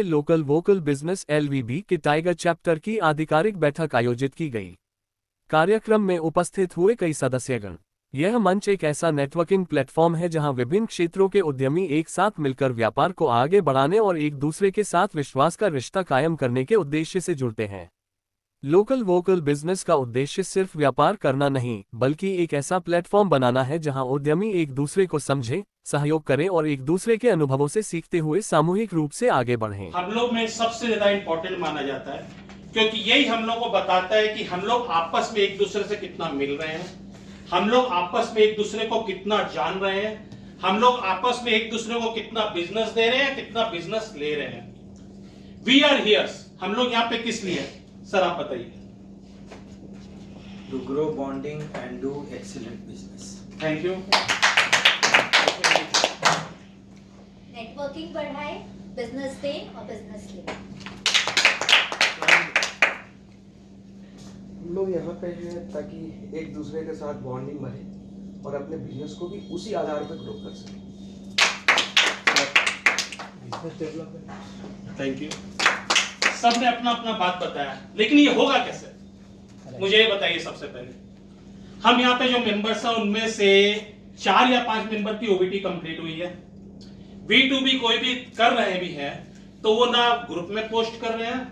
Local vocal business LVB के tiger chapter की आधिकारिक बैठक आयोजित की गई। कार्यक्रम में उपस्थित हुए कई सदस्यगण। यह मंच एक ऐसा नेटवर्किंग प्लेटफॉर्म है जहां विभिन्न क्षेत्रों के उद्यमी एक साथ मिलकर व्यापार को आगे बढ़ाने और एक दूसरे के साथ विश्वास का रिश्ता कायम करने के उद्देश्य से जुड़ते हैं। लोकल वोकल बिजनेस का उद्देश्य सिर्फ व्यापार करना नहीं, बल्कि एक ऐसा प्लेटफॉर्म बनाना है जहां उद्यमी एक दूसरे को समझें, सहयोग करें और एक दूसरे के अनुभवों से सीखते हुए सामूहिक रूप से आगे बढ़ें। हम लोग में सबसे ज्यादा इंपॉर्टेंट माना जाता है, क्योंकि यही हम लोग को बताता है कि हम लोग आपस में एक दूसरे से कितना मिल रहे हैं, हम लोग आपस में एक दूसरे को कितना जान रहे हैं, हम लोग आपस में एक दूसरे को कितना बिजनेस दे रहे हैं, कितना बिजनेस ले रहे हैं। वी आर हियर्स, हम लोग यहाँ पे किस लिए? सर आप बताइए। To grow bonding and do excellent business. Thank you. Networking बढ़ाए, बिजनेस दे और बिजनेस ले। हम लोग यहाँ पे हैं ताकि एक दूसरे के साथ बॉन्डिंग बढ़े और अपने बिजनेस को भी उसी आधार पर ग्रो कर सकें। Business development. Thank you. सबने अपना अपना बात बताया, लेकिन ये होगा कैसे? मुझे ये बताइए। सबसे पहले हम यहाँ पे जो मेंबर्स हैं उनमें से 4 या 5 मेंबर की ओबीटी कंप्लीट हुई है। V2B कोई भी कर रहे भी हैं तो वो ना ग्रुप में पोस्ट कर रहे हैं,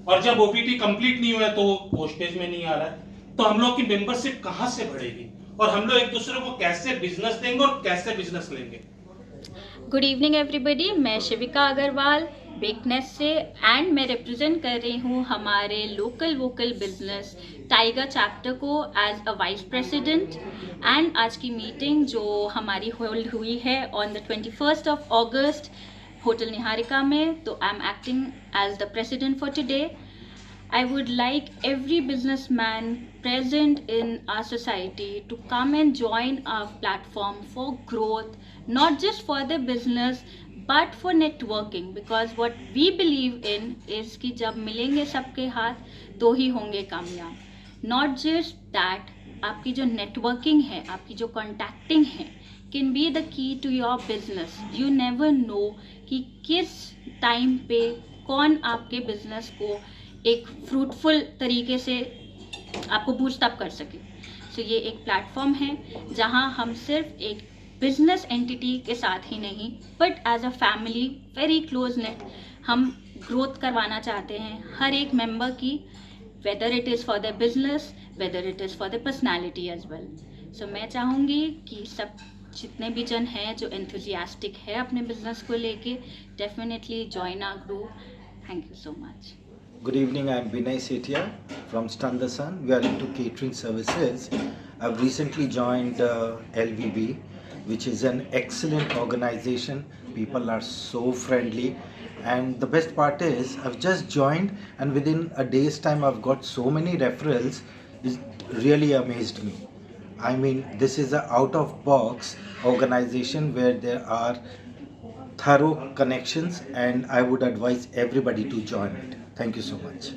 और जब ओबीटी कंप्लीट नहीं हुआ है तो वो पोस्टेज में नहीं आ रहा है। तो हम लोग की मेंबरशिप कहां से बढ़ेगी और हम लोग एक दूसरे को कैसे बिजनेस देंगे और कैसे बिजनेस लेंगे? गुड इवनिंग एवरीबॉडी, मैं शिविका अग्रवाल बेकनेस से एंड मैं रिप्रेजेंट कर रही हूँ हमारे local vocal business tiger chapter को as a vice president. And आज की मीटिंग जो हमारी होल्ड हुई है on the 21st of August hotel Niharika में, तो I am acting as the president for today. I would like every businessman present in our society to come and join our platform for growth, not just for the business but for networking, because what we believe in is कि जब मिलेंगे सबके हाथ तो ही होंगे कामयाब। Not just that, आपकी जो networking है, आपकी जो contacting है can be the key to your business. You never know कि किस टाइम पे कौन आपके बिजनेस को एक फ्रूटफुल तरीके से आपको बूस्ट अप कर सके। सो ये एक प्लेटफॉर्म है जहां हम सिर्फ एक बिजनेस एंटिटी के साथ ही नहीं but as a family very close knit हम ग्रोथ करवाना चाहते हैं हर एक मेंबर की, whether it is for the business, whether it is for the personality as well. So मैं चाहूँगी कि सब जितने भी जन हैं जो एंथुजियास्टिक है अपने बिजनेस को लेके, definitely join our group. Thank you so much. Good evening, I'm Vinay Sethia from Stun the Sun. We are into catering services. I've recently joined LVB, which is an excellent organization. People are so friendly. And the best part is, I've just joined and within a day's time I've got so many referrals. It really amazed me. I mean, this is an out-of-box organization where there are thorough connections and I would advise everybody to join it. Thank you so much.